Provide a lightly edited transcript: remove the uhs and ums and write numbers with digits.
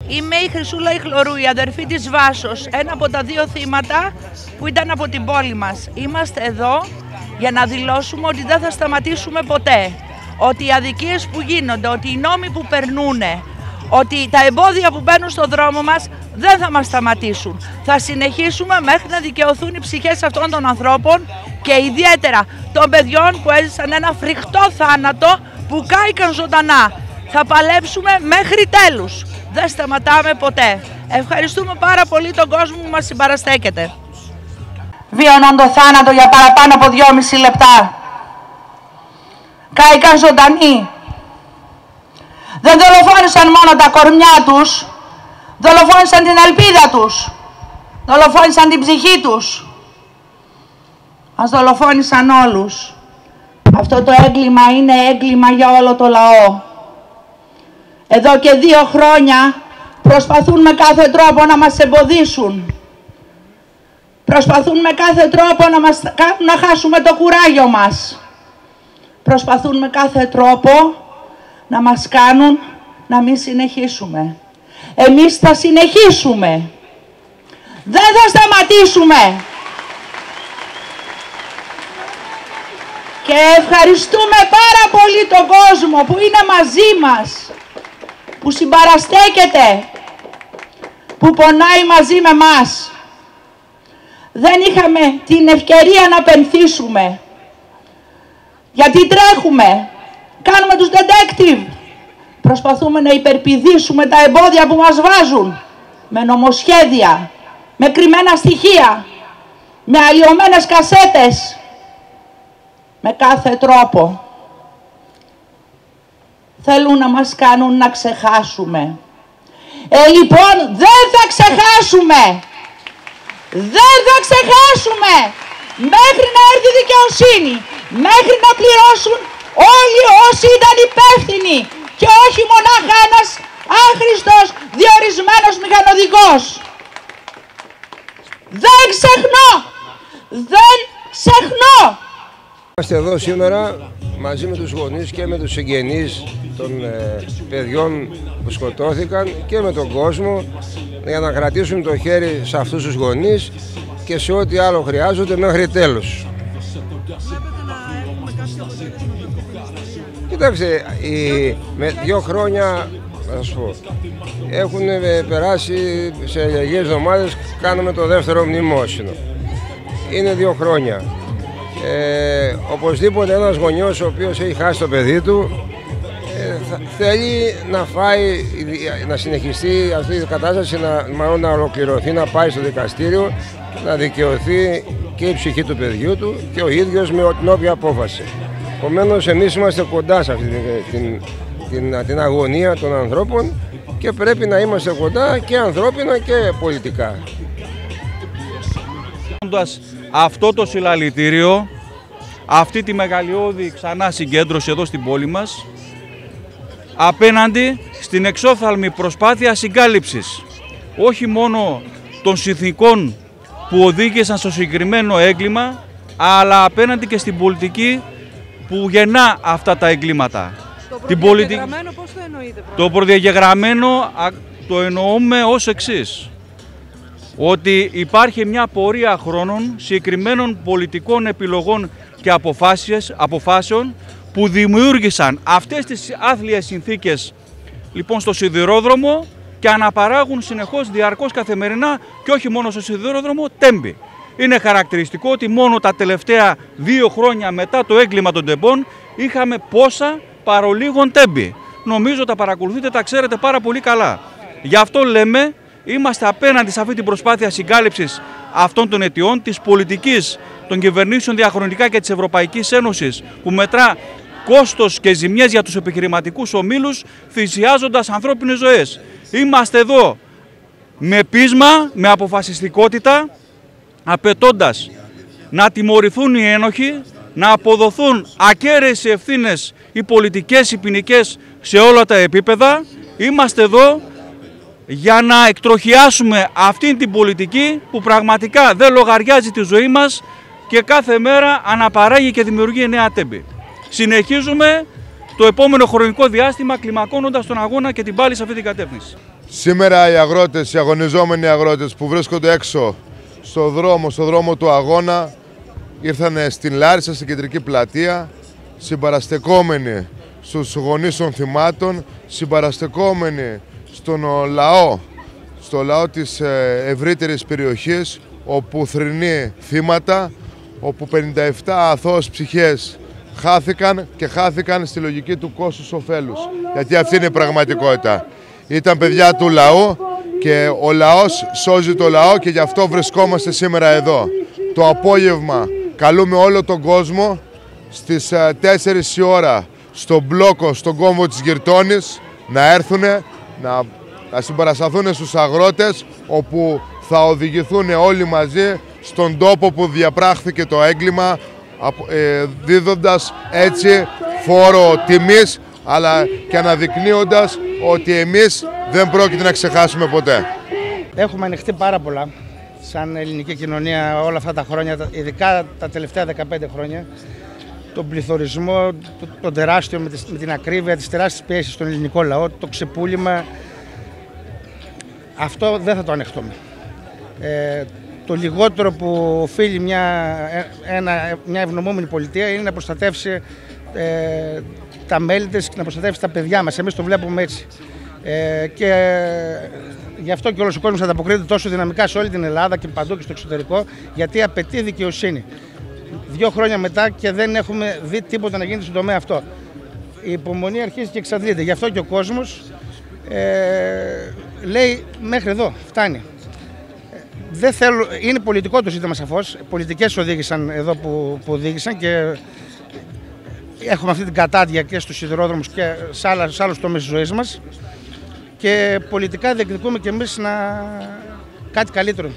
Είμαι η Χρυσούλα η Χλωρού, η αδερφή της Βάσος, ένα από τα δύο θύματα που ήταν από την πόλη μας. Είμαστε εδώ για να δηλώσουμε ότι δεν θα σταματήσουμε ποτέ. Ότι οι αδικίες που γίνονται, ότι οι νόμοι που περνούν, ότι τα εμπόδια που μπαίνουν στον δρόμο μας δεν θα μας σταματήσουν. Θα συνεχίσουμε μέχρι να δικαιωθούν οι ψυχές αυτών των ανθρώπων και ιδιαίτερα των παιδιών που έζησαν ένα φρικτό θάνατο, που κάηκαν ζωντανά. Θα παλέψουμε μέχρι τέλους. Δεν σταματάμε ποτέ. Ευχαριστούμε πάρα πολύ τον κόσμο που μας συμπαραστέκεται. Βίωναν το θάνατο για παραπάνω από 2,5 λεπτά. Κάηκαν ζωντανοί. Δεν δολοφόνησαν μόνο τα κορμιά τους, δολοφόνησαν την ελπίδα τους, δολοφόνησαν την ψυχή τους. Μας δολοφόνησαν όλους. Αυτό το έγκλημα είναι έγκλημα για όλο το λαό. Εδώ και 2 χρόνια προσπαθούν με κάθε τρόπο να μας εμποδίσουν. Προσπαθούν με κάθε τρόπο να μας κάνουν να χάσουμε το κουράγιο μας. Προσπαθούν με κάθε τρόπο να μας κάνουν να μην συνεχίσουμε. Εμείς θα συνεχίσουμε. Δεν θα σταματήσουμε. Και ευχαριστούμε πάρα πολύ τον κόσμο που είναι μαζί μας, που συμπαραστέκεται, που πονάει μαζί με μας. Δεν είχαμε την ευκαιρία να πενθήσουμε, γιατί τρέχουμε, κάνουμε τους detective. Προσπαθούμε να υπερπηδήσουμε τα εμπόδια που μας βάζουν, με νομοσχέδια, με κρυμμένα στοιχεία, με αλλοιωμένες κασέτες, με κάθε τρόπο. Θέλουν να μας κάνουν να ξεχάσουμε. Λοιπόν, δεν θα ξεχάσουμε. Δεν θα ξεχάσουμε μέχρι να έρθει η δικαιοσύνη, μέχρι να πληρώσουν όλοι όσοι ήταν υπεύθυνοι και όχι μονάχα ένας άχρηστος διορισμένος μηχανοδικός. Δεν ξεχνώ. Δεν ξεχνώ. Είμαστε εδώ σήμερα μαζί με τους γονείς και με τους συγγενείς των παιδιών που σκοτώθηκαν και με τον κόσμο, για να κρατήσουν το χέρι σε αυτούς τους γονείς και σε ό,τι άλλο χρειάζονται μέχρι τέλους. Κοιτάξτε, με 2 χρόνια, θα σας πω, έχουν περάσει σε λίγες εβδομάδες, κάνουμε το δεύτερο μνημόσυνο. Είναι 2 χρόνια. Οπωσδήποτε ένας γονιός ο οποίος έχει χάσει το παιδί του θέλει να φάει, να συνεχιστεί αυτή η κατάσταση, να ολοκληρωθεί, να πάει στο δικαστήριο, να δικαιωθεί και η ψυχή του παιδιού του και ο ίδιος με την όποια απόφαση. Επομένως, εμείς είμαστε κοντά σε αυτή την αγωνία των ανθρώπων και πρέπει να είμαστε κοντά και ανθρώπινα και πολιτικά. Αυτό το συλλαλητήριο, αυτή τη μεγαλειώδη ξανά συγκέντρωση εδώ στην πόλη μας, απέναντι στην εξόφθαλμη προσπάθεια συγκάλυψης όχι μόνο των συνθηκών που οδήγησαν στο συγκεκριμένο έγκλημα, αλλά απέναντι και στην πολιτική που γεννά αυτά τα εγκλήματα. Το προδιαγεγραμμένο πώς το εννοείτε? Το προδιαγεγραμμένο το εννοούμε ως εξής: ότι υπάρχει μια πορεία χρόνων συγκεκριμένων πολιτικών επιλογών και αποφάσεων που δημιούργησαν αυτές τις άθλιες συνθήκες λοιπόν στο σιδηρόδρομο και αναπαράγουν συνεχώς, διαρκώς, καθημερινά και όχι μόνο στο σιδηρόδρομο τέμπη. Είναι χαρακτηριστικό ότι μόνο τα τελευταία 2 χρόνια μετά το έγκλημα των τεμπών είχαμε πόσα παρολίγων τέμπη. Νομίζω τα παρακολουθείτε, τα ξέρετε πάρα πολύ καλά. Γι' αυτό λέμε, είμαστε απέναντι σε αυτή την προσπάθεια συγκάλυψης αυτών των αιτιών, της πολιτικής των κυβερνήσεων διαχρονικά και της Ευρωπαϊκής Ένωσης, που μετρά κόστος και ζημιές για τους επιχειρηματικούς ομίλους, θυσιάζοντας ανθρώπινες ζωές. Είμαστε εδώ με πείσμα, με αποφασιστικότητα, απαιτώντας να τιμωρηθούν οι ένοχοι, να αποδοθούν ακέραιες ευθύνες οι πολιτικές, οι ποινικές σε όλα τα επίπεδα. Είμαστε εδώ για να εκτροχιάσουμε αυτήν την πολιτική που πραγματικά δεν λογαριάζει τη ζωή μας και κάθε μέρα αναπαράγει και δημιουργεί νέα τέμπη. Συνεχίζουμε το επόμενο χρονικό διάστημα κλιμακώνοντας τον αγώνα και την πάλη σε αυτή την κατεύθυνση. Σήμερα οι αγρότες, οι αγωνιζόμενοι αγρότες που βρίσκονται έξω στο δρόμο του αγώνα, ήρθαν στην Λάρισα, στην κεντρική πλατεία, συμπαραστεκόμενοι στους γονείς των θυμάτων, συμπαραστεκόμενοι στο λαό της ευρύτερης περιοχής, όπου θρηνεί θύματα, όπου 57 αθώες ψυχές χάθηκαν στη λογική του κόστους ωφέλους. Γιατί αυτή είναι η πραγματικότητα. Ήταν παιδιά του λαού και ο λαός σώζει το λαό και γι' αυτό βρισκόμαστε σήμερα εδώ. Το απόγευμα καλούμε όλο τον κόσμο στις 4 η ώρα στον μπλόκο, στον κόμβο της Γυρτώνης, να έρθουν, να συμπαρασταθούν στους αγρότες, όπου θα οδηγηθούν όλοι μαζί στον τόπο που διαπράχθηκε το έγκλημα, δίδοντας έτσι φόρο τιμής, αλλά και αναδεικνύοντας ότι εμείς δεν πρόκειται να ξεχάσουμε ποτέ. Έχουμε ανοιχτεί πάρα πολλά σαν ελληνική κοινωνία όλα αυτά τα χρόνια, ειδικά τα τελευταία 15 χρόνια. Τον πληθωρισμό, τον τεράστιο με την ακρίβεια, τις τεράστιες πιέσεις στον ελληνικό λαό, το ξεπούλημα. Αυτό δεν θα το ανεχτούμε. Το λιγότερο που οφείλει μια ευνομούμενη πολιτεία είναι να προστατεύσει τα μέλη της και να προστατεύσει τα παιδιά μας. Εμείς το βλέπουμε έτσι. Και γι' αυτό και όλος ο κόσμος ανταποκρίνεται τόσο δυναμικά σε όλη την Ελλάδα και παντού και στο εξωτερικό, γιατί απαιτεί δικαιοσύνη. 2 χρόνια μετά και δεν έχουμε δει τίποτα να γίνεται στον τομέα αυτό. Η υπομονή αρχίζει και εξαντλείται. Γι' αυτό και ο κόσμος λέει μέχρι εδώ, φτάνει. Δεν θέλω, είναι πολιτικό το ζήτημα σαφώς. Πολιτικές οδήγησαν εδώ που οδήγησαν και έχουμε αυτή την κατάδια και στους σιδηρόδρομους και σε άλλους τομείς της ζωής μας. Και πολιτικά διεκδικούμε και εμείς κάτι καλύτερο.